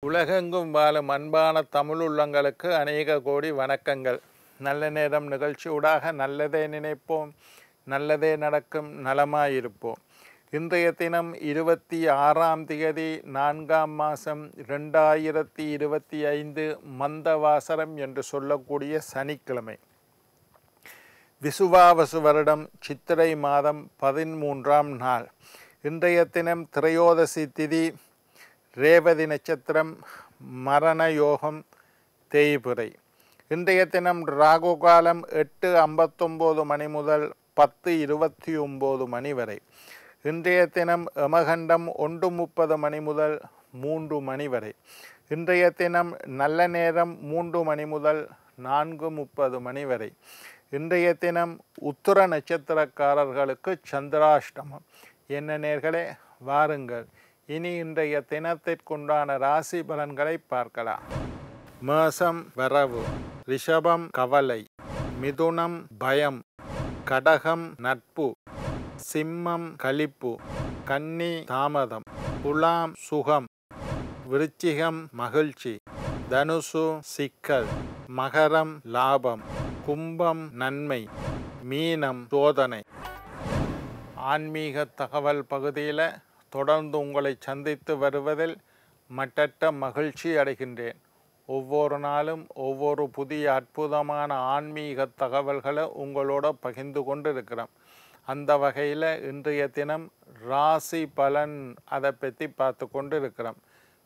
உலகெங்கும் வாழும் அன்பான தமிழ் உள்ளங்களுக்கு அநேக கோடி வணக்கங்கள். நல்ல நேரம் நிகழ்ச்சியூடாக நல்லதே நினைப்போம், நல்லதே நடக்கும், நலமாயிருப்போம். இன்றைய தினம் 26ஆம் தேதி 4ஆம் மாதம் 2025 மந்தவாசரம் என்று சொல்லக்கூடிய சனிக்கிழமை. விசுவாவசு வருடம் சித்திரை மாதம் 13ஆம் நாள். இன்றைய தினம் திரையோதசி திதி, ரேவதி நட்சத்திரம், மரண யோகம், தேய்பிறை. இன்றைய தினம் ராகு காலம் 8:59 மணி முதல் 10:29 மணி வரை. இன்றைய தினம் யமகண்டம் 1:30 மணி முதல் 3 மணி வரை. இன்றைய தினம் நல்ல நேரம் 3 மணி முதல் 4:30 மணி வரை. இன்றைய தினம் உத்திர நட்சத்திரக்காரர்களுக்கு சந்திராஷ்டமம். என்ன நேர்களே, வாருங்கள் இனி இன்றைய தினத்திற்குண்டான ராசி பலன்களை பார்க்கலாம். மேஷம் வரவு, ரிஷபம் கவலை, மிதுனம் பயம், கடகம் நட்பு, சிம்மம் களிப்பு, கன்னி தாமதம், துலாம் சுகம், விருச்சிகம் மகிழ்ச்சி, தனுசு சிக்கல், மகரம் லாபம், கும்பம் நன்மை, மீனம் சோதனை. ஆன்மீக தகவல் பகுதியில் தொடர்ந்து உங்களை சந்தித்து வருவதில் மட்டற்ற மகிழ்ச்சி அடைகின்றேன். ஒவ்வொரு நாளும் ஒவ்வொரு புதிய அற்புதமான ஆன்மீக தகவல்களை உங்களோட பகிர்ந்து கொண்டு இருக்கிறோம். அந்த வகையில் இன்றைய தினம் ராசி பலன் அதை பற்றி பார்த்து கொண்டு இருக்கிறோம்.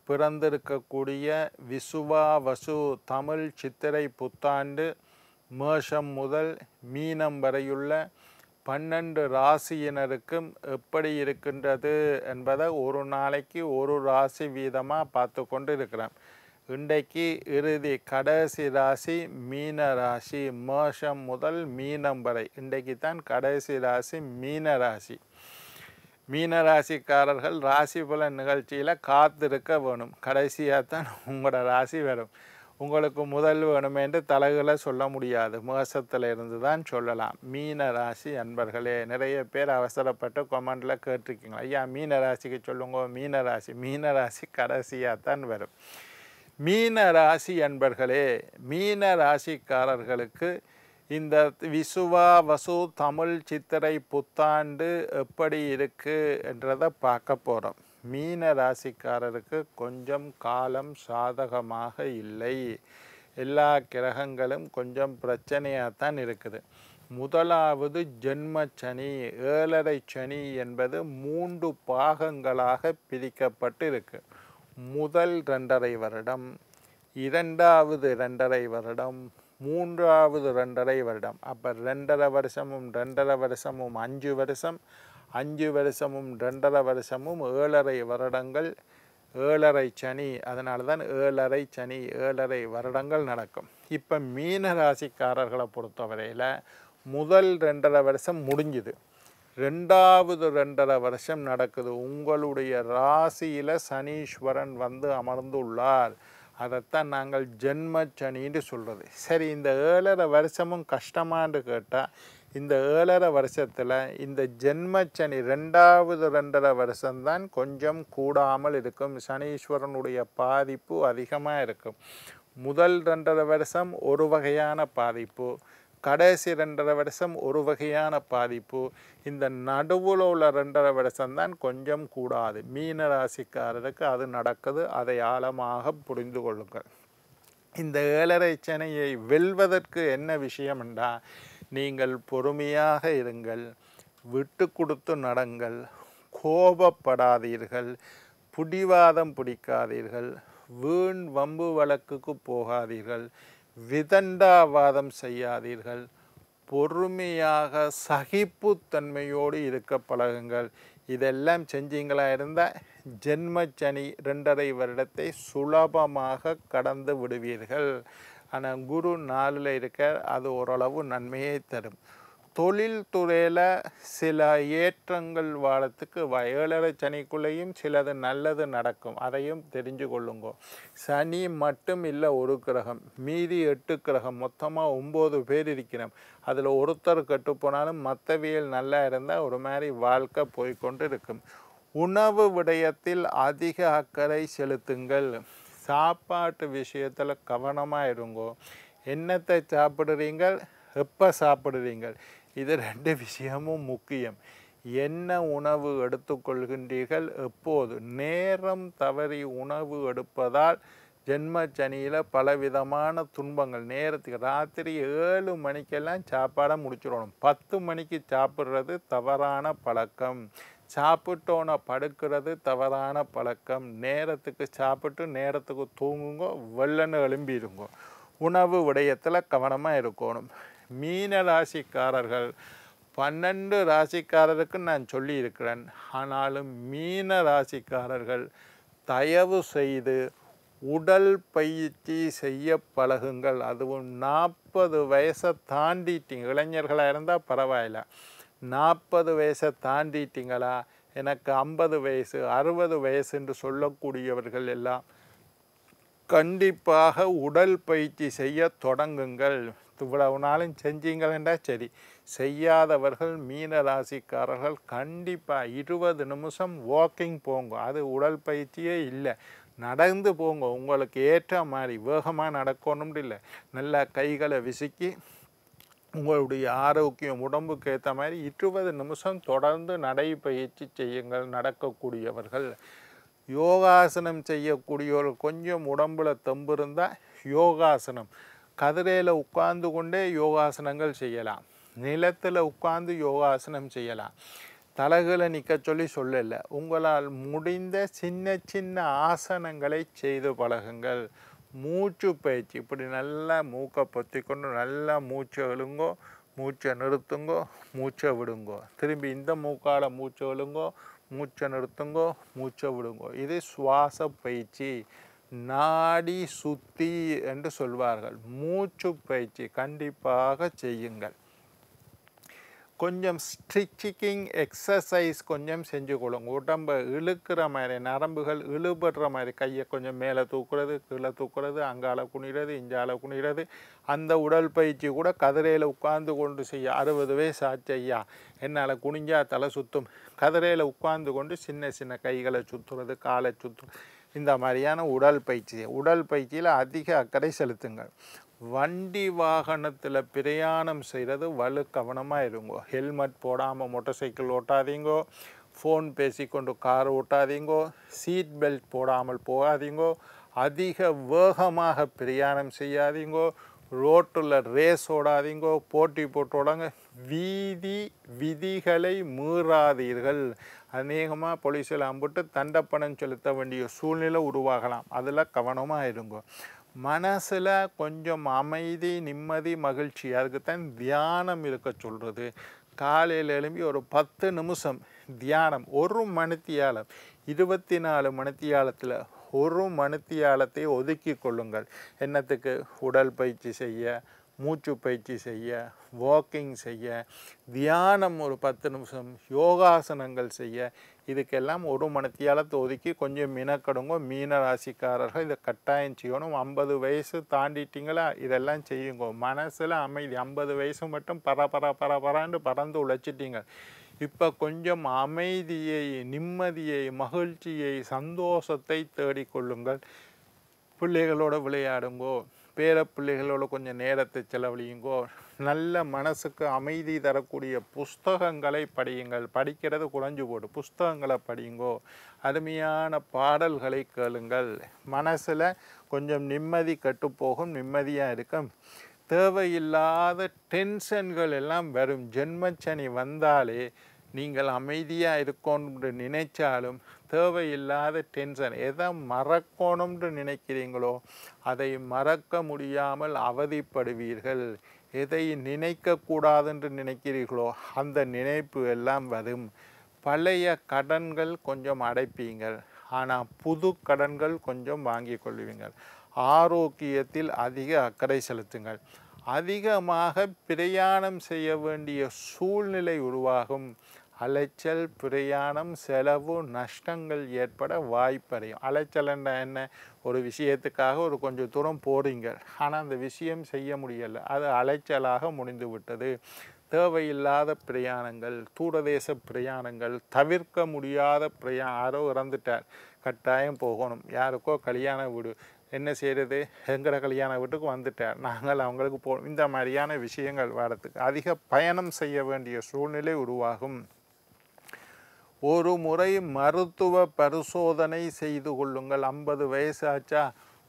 பிறந்திருக்கக்கூடிய விசுவாவசு தமிழ் சித்திரை புத்தாண்டு மேஷம் முதல் மீனம் வரையுள்ள 12 ராசியினருக்கும் எப்படி இருக்கின்றது என்பதை ஒரு நாளைக்கு ஒரு ராசி வீதமாக பார்த்து கொண்டு இருக்கிறோம். இன்றைக்கு இறுதி கடைசி ராசி மீன ராசி. மேஷம் முதல் மீனம் வரை இன்றைக்கு தான் கடைசி ராசி மீன ராசி. மீன ராசிக்காரர்கள் ராசி பலன் நிகழ்ச்சியில் காத்திருக்க வேணும். கடைசியாக தான் உங்களோட ராசி வரும். உங்களுக்கு முதல் வேணுமென்று தலைகளை சொல்ல முடியாது, மேசத்தில் இருந்து தான் சொல்லலாம். மீன ராசி அன்பர்களே, நிறைய பேர் அவசரப்பட்டு கொமெண்டில் கேட்டிருக்கீங்க, ஐயா மீன ராசிக்கு சொல்லுங்க. மீன ராசி கடைசியாக தான் வரும். மீன ராசி அன்பர்களே, மீன ராசிக்காரர்களுக்கு இந்த விசுவாவசு தமிழ் சித்திரை புத்தாண்டு எப்படி இருக்குது என்றதை பார்க்க போகிறோம். மீன ராசிக்காரருக்கு கொஞ்சம் காலம் சாதகமாக இல்லை. எல்லா கிரகங்களும் கொஞ்சம் பிரச்சனையாகத்தான் இருக்குது. முதலாவது ஜென்ம சனி, 7.5 சனி என்பது 3 பாகங்களாக பிரிக்கப்பட்டு இருக்கு. முதல் 2.5 வருடம், இரண்டாவது 2.5 வருடம், மூன்றாவது 2.5 வருடம். அப்போ 2.5 வருஷமும் 2.5 வருஷமும் 5 வருஷம், 5 வருஷமும் 2.5 வருஷமும் 7.5 வருடங்கள். 7.5 சனி, அதனால தான் 7.5 சனி, 7.5 வருடங்கள் நடக்கும். இப்போ மீன ராசிக்காரர்களை பொறுத்தவரையில் முதல் 2.5 வருஷம் முடிஞ்சுது, ரெண்டாவது 2.5 வருஷம் நடக்குது. உங்களுடைய ராசியில் சனீஸ்வரன் வந்து அமர்ந்துள்ளார். அதைத்தான் நாங்கள் ஜென்ம சனின்னு சொல்கிறது. சரி, இந்த 7.5 வருஷமும் கஷ்டமானு கேட்டால், இந்த 7.5 வருஷத்தில் இந்த ஜென்மச்சனி ரெண்டாவது 2.5 வருஷம்தான் கொஞ்சம் கூடாமல் இருக்கும். சனீஸ்வரனுடைய பாதிப்பு அதிகமாக இருக்கும். முதல் 2.5 வருஷம் ஒரு வகையான பாதிப்பு, கடைசி 2.5 வருஷம் ஒரு வகையான பாதிப்பு. இந்த நடுவில் உள்ள 2.5 வருஷம்தான் கொஞ்சம் கூடாது. மீன ராசிக்காரருக்கு அது நடக்குது. அதை ஆழமாக புரிந்து கொள்ளுங்கள். இந்த 7.5 சனியை வெல்வதற்கு என்ன விஷயம் என்றால், நீங்கள் பொறுமையாக இருங்கள், விட்டு கொடுத்து நடங்கள், கோபப்படாதீர்கள், பிடிவாதம் பிடிக்காதீர்கள், வீண் வம்பு வழக்குக்கு போகாதீர்கள், விதண்டாவாதம் செய்யாதீர்கள், பொறுமையாக சகிப்புத்தன்மையோடு இருக்க பழகுங்கள். இதெல்லாம் செஞ்சீங்களா இருந்தால் ஜென்மச்சனி 2.5 வருடத்தை சுலபமாக கடந்து விடுவீர்கள். ஆனால் குரு 4ல் இருக்க, அது ஓரளவு நன்மையை தரும். தொழில் துறையில் சில ஏற்றங்கள் வாரத்துக்கு 7.5 சனிக்குள்ளேயும் சிலது நல்லது நடக்கும். அதையும் தெரிஞ்சு கொள்ளுங்க. சனி மட்டும் இல்லை ஒரு கிரகம், மீதி 8 கிரகம், மொத்தமாக 9 பேர் இருக்கிறோம். அதில் ஒருத்தர் கெட்டு போனாலும் மற்றவியல் நல்லா இருந்தால் ஒரு மாதிரி வாழ்க்கை போய்கொண்டு இருக்கும். உணவு விடயத்தில் அதிக அக்கறை செலுத்துங்கள். சாப்பாட்டு விஷயத்தில் கவனமாக இருங்கோ. என்னத்தை சாப்பிடுறீங்க, எப்போ சாப்பிடுறீங்க, இது 2 விஷயமும் முக்கியம். என்ன உணவு எடுத்துக்கொள்கின்றீர்கள், எப்போது. நேரம் தவறி உணவு எடுப்பதால் ஜென்மச்சனியில் பலவிதமான துன்பங்கள். நேரத்துக்கு ராத்திரி 7 மணிக்கெல்லாம் சாப்பாடை முடிச்சிடணும். 10 மணிக்கு சாப்பிட்றது தவறான பழக்கம். சாப்பிட்டோன்னு படுக்கிறது தவறான பழக்கம். நேரத்துக்கு சாப்பிட்டு நேரத்துக்கு தூங்குங்க, வெள்ளன்னு எழும்பிடுங்க. உணவு விடயத்தில் கவனமாக இருக்கணும். மீன ராசிக்காரர்கள் 12 ராசிக்காரருக்கு நான் சொல்லியிருக்கிறேன். ஆனாலும் மீன ராசிக்காரர்கள் தயவு செய்து உடல் பயிற்சி செய்ய பழகுங்கள். அதுவும் 40 வயசை தாண்டிட்டீங்க, இளைஞர்களாக இருந்தால் பரவாயில்ல. 40 வயசை தாண்டிட்டீங்களா, எனக்கு 50 வயசு 60 வயசு என்று சொல்லக்கூடியவர்கள் எல்லாம் கண்டிப்பாக உடல் பயிற்சி செய்ய தொடங்குங்கள். இவ்வளவு நாளும் செஞ்சீங்களா சரி, செய்யாதவர்கள் மீன ராசிக்காரர்கள் கண்டிப்பாக 20 நிமிஷம் வாக்கிங் போங்க. அது உடல் பயிற்சியே இல்லை, நடந்து போங்க. உங்களுக்கு ஏற்ற மாதிரி வேகமாக நடக்கணும் இல்லை, நல்லா கைகளை விசுக்கி உங்களுடைய ஆரோக்கியம் உடம்புக்கு ஏற்ற மாதிரி 20 நிமிஷம் தொடர்ந்து நடைப்பயிற்சி செய்யுங்கள். நடக்கக்கூடியவர்கள் யோகாசனம் செய்யக்கூடியவர்கள் கொஞ்சம் உடம்புல தெம்பு இருந்தால் யோகாசனம், கதிரையில் உட்கார்ந்து கொண்டே யோகாசனங்கள் செய்யலாம், நிலத்தில் உட்கார்ந்து யோகாசனம் செய்யலாம். தலைகளை நிற்க சொல்லலை, உங்களால் முடிந்த சின்ன சின்ன ஆசனங்களை செய்து பழகுங்கள். மூச்சு பயிற்சி, இப்படி நல்லா மூக்கை பொத்திக்கொண்டு நல்லா மூச்சை இழுங்கோ, மூச்சை நிறுத்துங்கோ, மூச்சை விடுங்கோ. திரும்பி இந்த மூக்கால் மூச்சை இழுங்கோ, மூச்சை நிறுத்துங்கோ, மூச்சை விடுங்கோ. இது சுவாச பயிற்சி, நாடி சுத்தி என்று சொல்வார்கள். மூச்சு பயிற்சி கண்டிப்பாக செய்யுங்கள். கொஞ்சம் ஸ்ட்ரிச்சிங் எக்ஸசைஸ் கொஞ்சம் செஞ்சு கொள்ளுங்க. உடம்பை இழுக்கிற மாதிரி, நரம்புகள் இழுபடுற மாதிரி, கையை கொஞ்சம் மேலே தூக்குறது, கீழே தூக்குறது, அங்கால குனிறது, இஞ்சால குனிறது. அந்த உடல் பயிற்சி கூட கதிரையில் உட்கார்ந்து கொண்டு செய்ய. 60 வயசு ஆச்சு ஐயா, என்னால் குனிஞ்சா தலை சுற்றும். கதிரையில் உட்கார்ந்து கொண்டு சின்ன சின்ன கைகளை சுற்றுறது, காலை சுற்றுறது, இந்த மாதிரியான உடல் பயிற்சி. உடல் பயிற்சியில் அதிக அக்கறை செலுத்துங்கள். வண்டி வாகனத்தில் பிரயாணம் செய்கிறது வலு கவனமாக இருங்கோ. ஹெல்மெட் போடாமல் மோட்டார் சைக்கிள் ஓட்டாதீங்கோ, ஃபோன் பேசிக்கொண்டு கார் ஓட்டாதீங்கோ, சீட் பெல்ட் போடாமல் போகாதீங்கோ, அதிக வேகமாக பிரயாணம் செய்யாதீங்கோ, ரோட்டில் ரேஸ் ஓடாதீங்கோ, போட்டி போட்டு ஓடாங்க. வீதி விதிகளை மீறாதீர்கள். அநேகமாக போலீஸில் அம்பிட்டு தண்டப்பணம் செலுத்த வேண்டிய சூழ்நிலை உருவாகலாம், அதில் கவனமாக இருங்கோ. மனசில் கொஞ்சம் அமைதி, நிம்மதி, மகிழ்ச்சி, அதுக்குத்தான் தியானம் இருக்க சொல்கிறது. காலையில் எழும்பி ஒரு 10 நிமிஷம் தியானம், 1 மணித்தியாலம், 24 மணித்தியாலத்தில் 1 மணித்தியாலத்தை ஒதுக்கி கொள்ளுங்கள். என்னத்துக்கு? உடல் பயிற்சி செய்ய, மூச்சு பயிற்சி செய்ய, வாக்கிங் செய்ய, தியானம் ஒரு 10 நிமிஷம், யோகாசனங்கள் செய்ய. இதுக்கெல்லாம் 1 மணித்தியாலத்தை ஒதுக்கி கொஞ்சம் மினக்கடுங்க. மீன ராசிக்காரர்கள் இதை கட்டாயம் செய்யணும். 50 வயசு தாண்டிட்டிங்களா, இதெல்லாம் செய்யுங்க. மனசில் அமைதி. 50 வயசு மட்டும் பரபரான்னு பறந்து உழைச்சிட்டிங்க. இப்போ கொஞ்சம் அமைதியை, நிம்மதியை, மகிழ்ச்சியை, சந்தோஷத்தை தேடிக்கொள்ளுங்கள். பிள்ளைகளோட விளையாடுங்கோ, பேர பிள்ளைகளோட கொஞ்சம் நேரத்தை செலவழியுங்கோ. நல்ல மனசுக்கு அமைதி தரக்கூடிய புஸ்தகங்களை படியுங்கள். படிக்கிறது குறைஞ்சு போடு, புஸ்தகங்களை படியுங்கோ. அருமையான பாடல்களை கேளுங்கள். மனசில் கொஞ்சம் நிம்மதி கட்டுப்போகும், நிம்மதியாக இருக்கும். தேவையில்லாத டென்ஷன்கள் எல்லாம் வரும். ஜென்மச்சனி வந்தாலே நீங்கள் அமைதியாக இருக்கணும்னு நினைச்சாலும் தேவையில்லாத டென்ஷன், எதை மறக்கணும்னு நினைக்கிறீங்களோ அதை மறக்க முடியாமல் அவதிப்படுவீர்கள். எதை நினைக்கக்கூடாதுன்று நினைக்கிறீர்களோ அந்த நினைப்பு எல்லாம் வரும். பழைய கடன்கள் கொஞ்சம் அடைப்பீங்கள், ஆனால் புது கடன்கள் கொஞ்சம் வாங்கி கொள்வீங்கள். ஆரோக்கியத்தில் அதிக அக்கறை செலுத்துங்கள். அதிகமாக பிரயாணம் செய்ய வேண்டிய சூழ்நிலை உருவாகும். அலைச்சல், பிரயாணம், செலவு, நஷ்டங்கள் ஏற்பட வாய்ப்படையும். அலைச்சல்னா என்ன? ஒரு விஷயத்துக்காக ஒரு கொஞ்சம் தூரம் போறீங்க, ஆனால் அந்த விஷயம் செய்ய முடியலை, அது அலைச்சலாக முடிந்து விட்டது. தேவையில்லாத பிரயாணங்கள், தூரதேச பிரயாணங்கள், தவிர்க்க முடியாத யாரோ இறந்துட்டார், கட்டாயம் போகணும். யாருக்கோ கல்யாண வீடு, என்ன செய்கிறது, எங்கட கல்யாண வீட்டுக்கு வந்துட்டார், நாங்கள் அவங்களுக்கு இந்த மாதிரியான விஷயங்கள் வரத்துக்கு அதிக பயணம் செய்ய வேண்டிய சூழ்நிலை உருவாகும். ஒரு முறை மருத்துவ பரிசோதனை செய்து கொள்ளுங்கள். 50 வயசாச்சா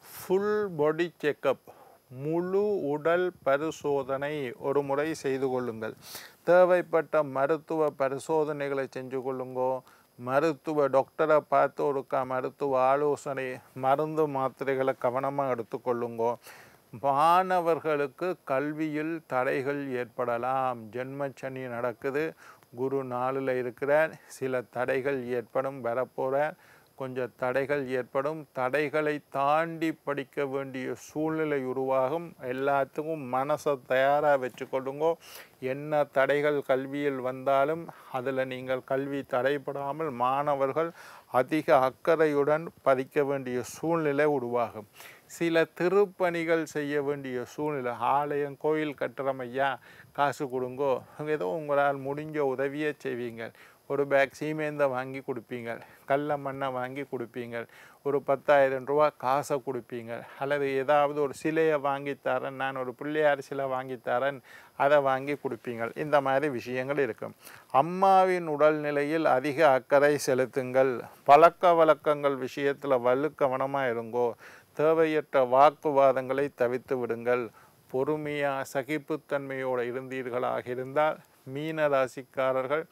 ஃபுல் பாடி செக்கப், முழு உடல் பரிசோதனை ஒரு முறை செய்து கொள்ளுங்கள். தேவைப்பட்ட மருத்துவ பரிசோதனைகளை செஞ்சு கொள்ளுங்கோ. மருத்துவ டாக்டரை பார்த்து ஒருக்கா மருத்துவ ஆலோசனை, மருந்து மாத்திரைகளை கவனமாக எடுத்துக்கொள்ளுங்கோ. மாணவர்களுக்கு கல்வியில் தடைகள் ஏற்படலாம். ஜென்மச்சனி நடக்குது, குரு 4ல் இருக்கிறார், சில தடைகள் ஏற்படும், வரப்போகிறார், கொஞ்சம் தடைகள் ஏற்படும். தடைகளை தாண்டி படிக்க வேண்டிய சூழ்நிலை உருவாகும். எல்லாத்துக்கும் மனசை தயாராக வச்சுக்கொள்ளுங்கோ. என்ன தடைகள் கல்வியில் வந்தாலும் அதில் நீங்கள் கல்வி தடைப்படாமல் மாணவர்கள் அதிக அக்கறையுடன் படிக்க வேண்டிய சூழ்நிலை உருவாகும். சில திருப்பணிகள் செய்ய வேண்டிய சூழ்நிலை, ஆலயம் கோயில் கட்டுறோம் ஐயா, காசு கொடுங்கோ, ஏதோ உங்களால் முடிஞ்ச உதவியை செய்வீங்க. ஒரு பேக் சீமேந்தை வாங்கி கொடுப்பீங்க, கல்ல மண்ணை வாங்கி கொடுப்பீங்க, ஒரு 10,000 ரூபா காசை கொடுப்பீங்க, அல்லது ஏதாவது ஒரு சிலையை வாங்கித்தரேன், நான் ஒரு பிள்ளையார் சிலை வாங்கித்தரேன், அதை வாங்கி கொடுப்பீங்க. இந்த மாதிரி விஷயங்கள் இருக்கும். அம்மாவின் உடல்நிலையில் அதிக அக்கறை செலுத்துங்கள். பழக்க வழக்கங்கள் விஷயத்தில் கவனமாக இருங்கோ. தேவையற்ற வாக்குவாதங்களை தவிர்த்து விடுங்கள். பொறுமையாக சகிப்புத்தன்மையோடு இருந்தீர்களாக இருந்தால் மீன ராசிக்காரர்கள்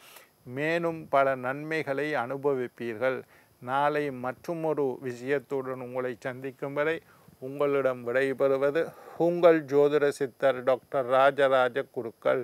மேலும் பல நன்மைகளை அனுபவிப்பீர்கள். நாளை மற்றுமொரு விஷயத்துடன் உங்களை சந்திக்கும் வரை உங்களிடம் விடைபெறுவது உங்கள் ஜோதிட சித்தர் டாக்டர் ராஜராஜ குருக்கள்.